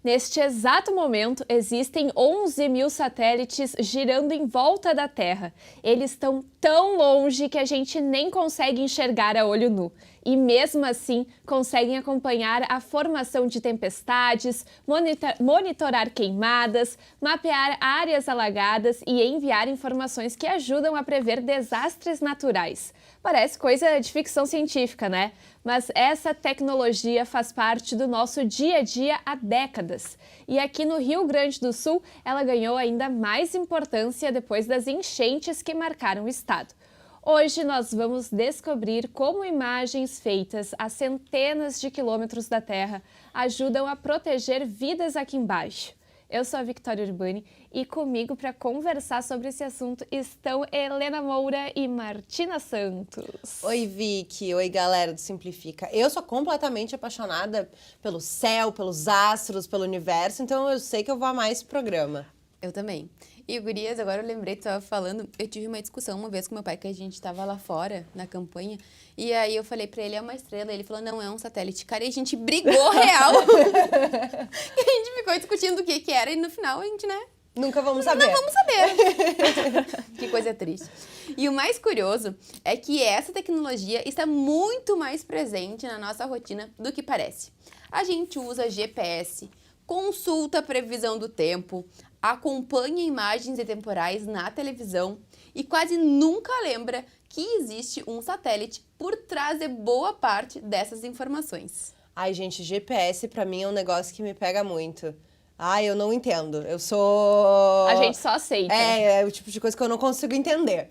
Neste exato momento, existem 11 mil satélites girando em volta da Terra. Eles estão tão longe que a gente nem consegue enxergar a olho nu. E mesmo assim, conseguem acompanhar a formação de tempestades, monitorar queimadas, mapear áreas alagadas e enviar informações que ajudam a prever desastres naturais. Parece coisa de ficção científica, né? Mas essa tecnologia faz parte do nosso dia a dia há décadas. E aqui no Rio Grande do Sul, ela ganhou ainda mais importância depois das enchentes que marcaram o estado. Hoje nós vamos descobrir como imagens feitas a centenas de quilômetros da Terra ajudam a proteger vidas aqui embaixo. Eu sou a Victoria Urbani e comigo para conversar sobre esse assunto estão Helena Moura e Martina Santos. Oi, Vicky. Oi, galera do Simplifica. Eu sou completamente apaixonada pelo céu, pelos astros, pelo universo, então eu sei que eu vou amar esse programa. Eu também. E, gurias, agora eu lembrei, tu estava falando, eu tive uma discussão uma vez com meu pai, que a gente estava lá fora, na campanha, e aí eu falei pra ele, é uma estrela, ele falou, não, é um satélite. Cara, e a gente brigou real. E a gente ficou discutindo o que era, e no final a gente, né? Nunca vamos saber. Não vamos saber. Que coisa triste. E o mais curioso é que essa tecnologia está muito mais presente na nossa rotina do que parece. A gente usa GPS, consulta a previsão do tempo, acompanha imagens temporais na televisão e quase nunca lembra que existe um satélite por trás de boa parte dessas informações. Ai, gente, GPS pra mim é um negócio que me pega muito. Ai, eu não entendo. Eu sou... A gente só aceita. É o tipo de coisa que eu não consigo entender.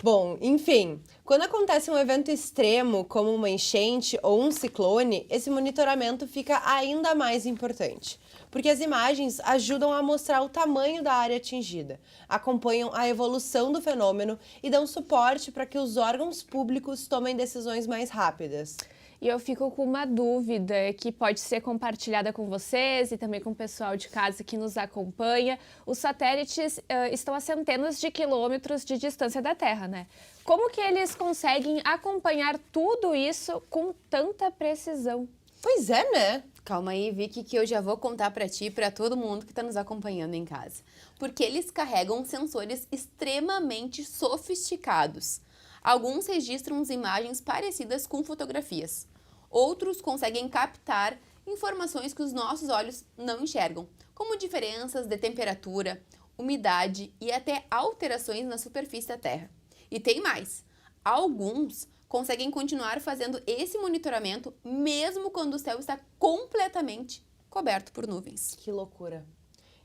Bom, enfim, quando acontece um evento extremo, como uma enchente ou um ciclone, esse monitoramento fica ainda mais importante, porque as imagens ajudam a mostrar o tamanho da área atingida, acompanham a evolução do fenômeno e dão suporte para que os órgãos públicos tomem decisões mais rápidas. E eu fico com uma dúvida que pode ser compartilhada com vocês e também com o pessoal de casa que nos acompanha. Os satélites estão a centenas de quilômetros de distância da Terra, né? Como que eles conseguem acompanhar tudo isso com tanta precisão? Pois é, né? Calma aí, Vicky, que eu já vou contar pra ti e pra todo mundo que tá nos acompanhando em casa. Porque eles carregam sensores extremamente sofisticados. Alguns registram imagens parecidas com fotografias. Outros conseguem captar informações que os nossos olhos não enxergam, como diferenças de temperatura, umidade e até alterações na superfície da Terra. E tem mais. Alguns conseguem continuar fazendo esse monitoramento mesmo quando o céu está completamente coberto por nuvens. Que loucura.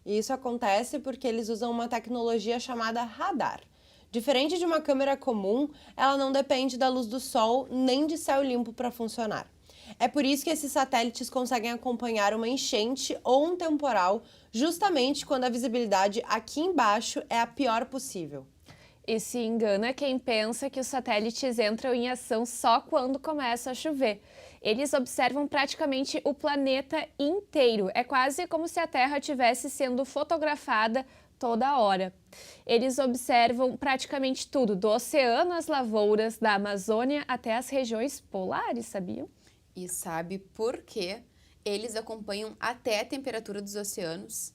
E isso acontece porque eles usam uma tecnologia chamada radar. Diferente de uma câmera comum, ela não depende da luz do sol nem de céu limpo para funcionar. É por isso que esses satélites conseguem acompanhar uma enchente ou um temporal justamente quando a visibilidade aqui embaixo é a pior possível. E se engana quem pensa que os satélites entram em ação só quando começa a chover. Eles observam praticamente o planeta inteiro. É quase como se a Terra estivesse sendo fotografada toda hora. Eles observam praticamente tudo, do oceano às lavouras, da Amazônia até as regiões polares, sabiam? E sabe por quê? Eles acompanham até a temperatura dos oceanos?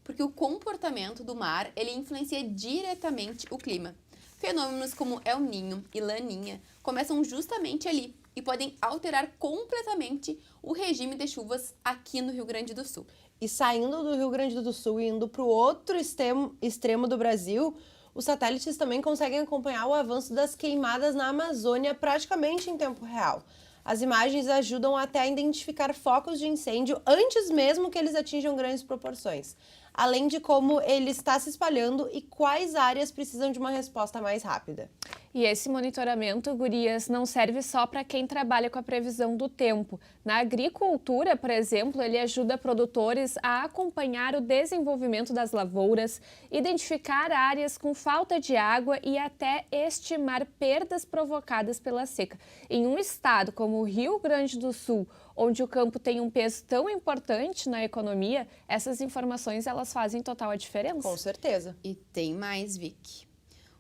Porque o comportamento do mar, ele influencia diretamente o clima. Fenômenos como El Niño e Laninha começam justamente ali e podem alterar completamente o regime de chuvas aqui no Rio Grande do Sul. E saindo do Rio Grande do Sul e indo para o outro extremo do Brasil, os satélites também conseguem acompanhar o avanço das queimadas na Amazônia praticamente em tempo real. As imagens ajudam até a identificar focos de incêndio antes mesmo que eles atinjam grandes proporções, além de como ele está se espalhando e quais áreas precisam de uma resposta mais rápida. E esse monitoramento, gurias, não serve só para quem trabalha com a previsão do tempo. Na agricultura, por exemplo, ele ajuda produtores a acompanhar o desenvolvimento das lavouras, identificar áreas com falta de água e até estimar perdas provocadas pela seca. Em um estado como o Rio Grande do Sul, onde o campo tem um peso tão importante na economia, essas informações elas fazem total a diferença. Com certeza. E tem mais, Vicky.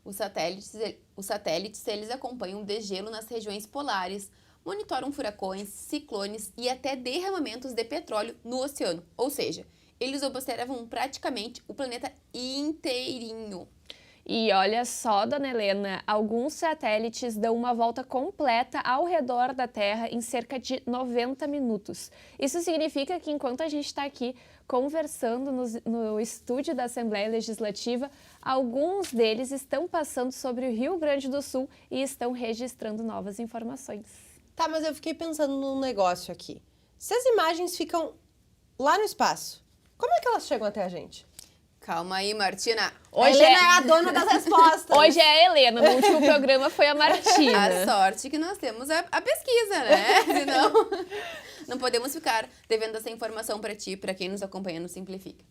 Os satélites, eles acompanham o degelo nas regiões polares, monitoram furacões, ciclones e até derramamentos de petróleo no oceano. Ou seja, eles observam praticamente o planeta inteirinho. E olha só, dona Helena, alguns satélites dão uma volta completa ao redor da Terra em cerca de 90 minutos. Isso significa que enquanto a gente está aqui conversando no estúdio da Assembleia Legislativa, alguns deles estão passando sobre o Rio Grande do Sul e estão registrando novas informações. Tá, mas eu fiquei pensando num negócio aqui. Se as imagens ficam lá no espaço, como é que elas chegam até a gente? Calma aí, Martina. A Helena é a dona das respostas. Hoje é a Helena, no último programa foi a Martina. A sorte que nós temos a pesquisa, né? Senão, não podemos ficar devendo essa informação para ti, para quem nos acompanha no Simplifica.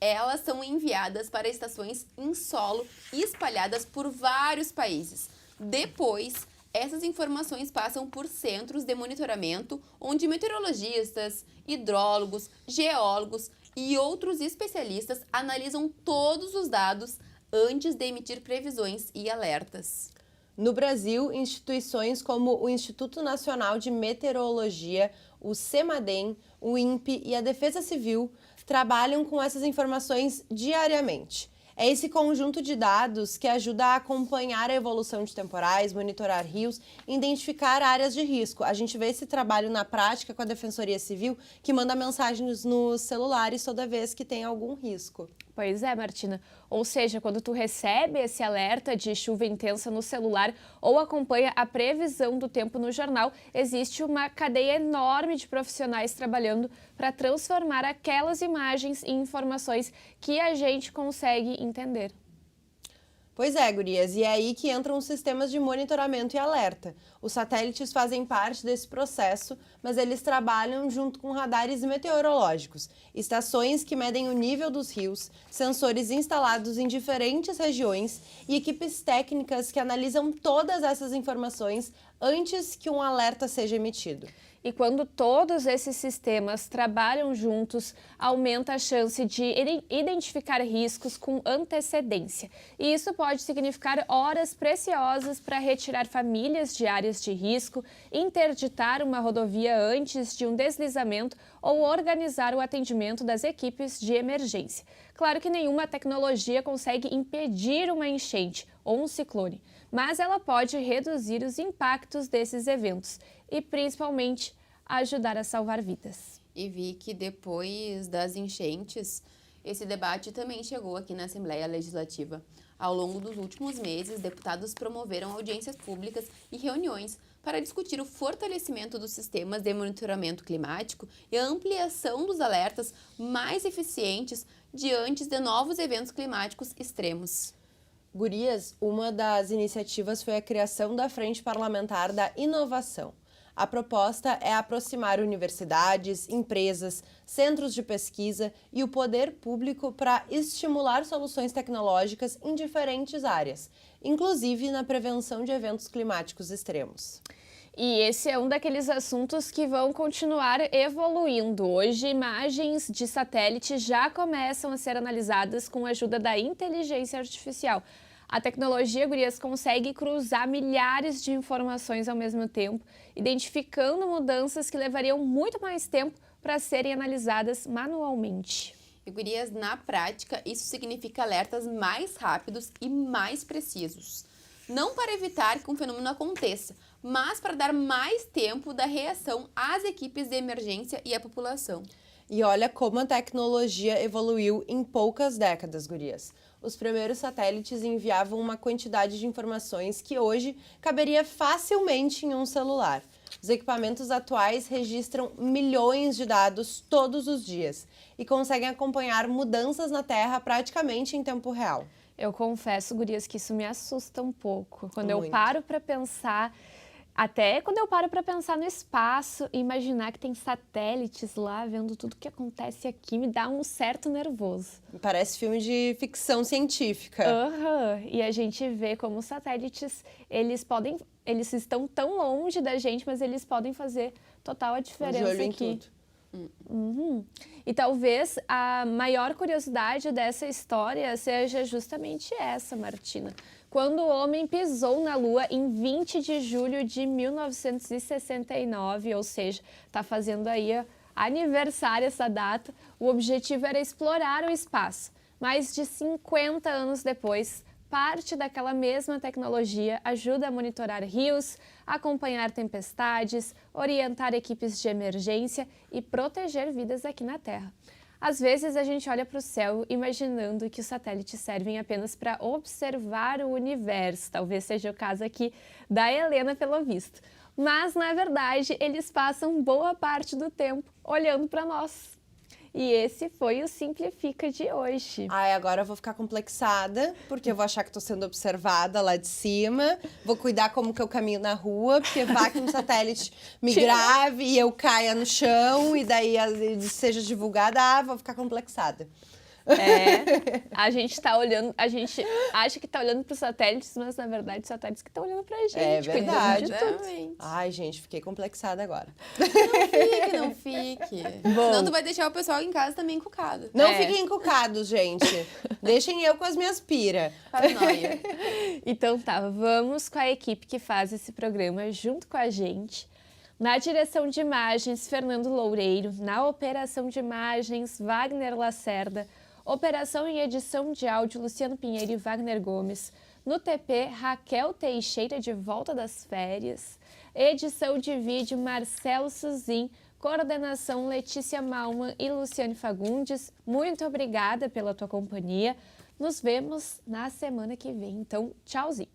Elas são enviadas para estações em solo espalhadas por vários países. Depois, essas informações passam por centros de monitoramento, onde meteorologistas, hidrólogos, geólogos e outros especialistas analisam todos os dados antes de emitir previsões e alertas. No Brasil, instituições como o Instituto Nacional de Meteorologia, o CEMADEM, o INPE e a Defesa Civil trabalham com essas informações diariamente. É esse conjunto de dados que ajuda a acompanhar a evolução de temporais, monitorar rios e identificar áreas de risco. A gente vê esse trabalho na prática com a Defensoria Civil, que manda mensagens nos celulares toda vez que tem algum risco. Pois é, Martina. Ou seja, quando tu recebe esse alerta de chuva intensa no celular ou acompanha a previsão do tempo no jornal, existe uma cadeia enorme de profissionais trabalhando para transformar aquelas imagens em informações que a gente consegue entender. Pois é, gurias, e é aí que entram os sistemas de monitoramento e alerta. Os satélites fazem parte desse processo, mas eles trabalham junto com radares meteorológicos, estações que medem o nível dos rios, sensores instalados em diferentes regiões e equipes técnicas que analisam todas essas informações antes que um alerta seja emitido. E quando todos esses sistemas trabalham juntos, aumenta a chance de identificar riscos com antecedência. E isso pode significar horas preciosas para retirar famílias de áreas de risco, interditar uma rodovia antes de um deslizamento ou organizar o atendimento das equipes de emergência. Claro que nenhuma tecnologia consegue impedir uma enchente ou um ciclone, mas ela pode reduzir os impactos desses eventos e, principalmente, ajudar a salvar vidas. E vi que depois das enchentes, esse debate também chegou aqui na Assembleia Legislativa. Ao longo dos últimos meses, deputados promoveram audiências públicas e reuniões para discutir o fortalecimento dos sistemas de monitoramento climático e a ampliação dos alertas mais eficientes diante de novos eventos climáticos extremos. Gurias, uma das iniciativas foi a criação da Frente Parlamentar da Inovação. A proposta é aproximar universidades, empresas, centros de pesquisa e o poder público para estimular soluções tecnológicas em diferentes áreas, inclusive na prevenção de eventos climáticos extremos. E esse é um daqueles assuntos que vão continuar evoluindo. Hoje, imagens de satélite já começam a ser analisadas com a ajuda da inteligência artificial. A tecnologia, gurias, consegue cruzar milhares de informações ao mesmo tempo, identificando mudanças que levariam muito mais tempo para serem analisadas manualmente. E, gurias, na prática, isso significa alertas mais rápidos e mais precisos. Não para evitar que um fenômeno aconteça, mas para dar mais tempo da reação às equipes de emergência e à população. E olha como a tecnologia evoluiu em poucas décadas, gurias. Os primeiros satélites enviavam uma quantidade de informações que hoje caberia facilmente em um celular. Os equipamentos atuais registram milhões de dados todos os dias e conseguem acompanhar mudanças na Terra praticamente em tempo real. Eu confesso, gurias, que isso me assusta um pouco. Quando eu Muito. paro para pensar, até quando eu paro para pensar no espaço e imaginar que tem satélites lá vendo tudo que acontece aqui, me dá um certo nervoso. Parece filme de ficção científica. Aham. E a gente vê como os satélites, eles estão tão longe da gente, mas eles podem fazer total a De diferença olho em aqui. tudo. Uhum. E talvez a maior curiosidade dessa história seja justamente essa, Martina. Quando o homem pisou na Lua em 20 de julho de 1969, ou seja, está fazendo aí aniversário essa data, o objetivo era explorar o espaço. Mais de 50 anos depois, parte daquela mesma tecnologia ajuda a monitorar rios, acompanhar tempestades, orientar equipes de emergência e proteger vidas aqui na Terra. Às vezes a gente olha para o céu imaginando que os satélites servem apenas para observar o universo, talvez seja o caso aqui da Helena pelo visto. Mas, na verdade, eles passam boa parte do tempo olhando para nós. E esse foi o Simplifica de hoje. Ai, agora eu vou ficar complexada, porque eu vou achar que tô sendo observada lá de cima. Vou cuidar como que eu caminho na rua, porque vai que um satélite me grave e eu caia no chão e daí seja divulgada. Ah, vou ficar complexada. A gente tá olhando, a gente acha que tá olhando para os satélites, mas na verdade os satélites que estão olhando pra gente. É verdade. cuidando de tudo. Exatamente. Ai, gente, fiquei complexada agora. Não fique. Bom. Senão tu vai deixar o pessoal em casa também encucado. Não fiquem encucados, gente. Deixem eu com as minhas pira. Paranoia. Então tá, vamos com a equipe que faz esse programa junto com a gente. Na direção de imagens, Fernando Loureiro. Na operação de imagens, Wagner Lacerda. Operação e edição de áudio, Luciano Pinheiro e Wagner Gomes. No TP, Raquel Teixeira, de volta das férias. Edição de vídeo, Marcelo Suzin. Coordenação, Letícia Malman e Luciane Fagundes. Muito obrigada pela tua companhia. Nos vemos na semana que vem. Então, tchauzinho.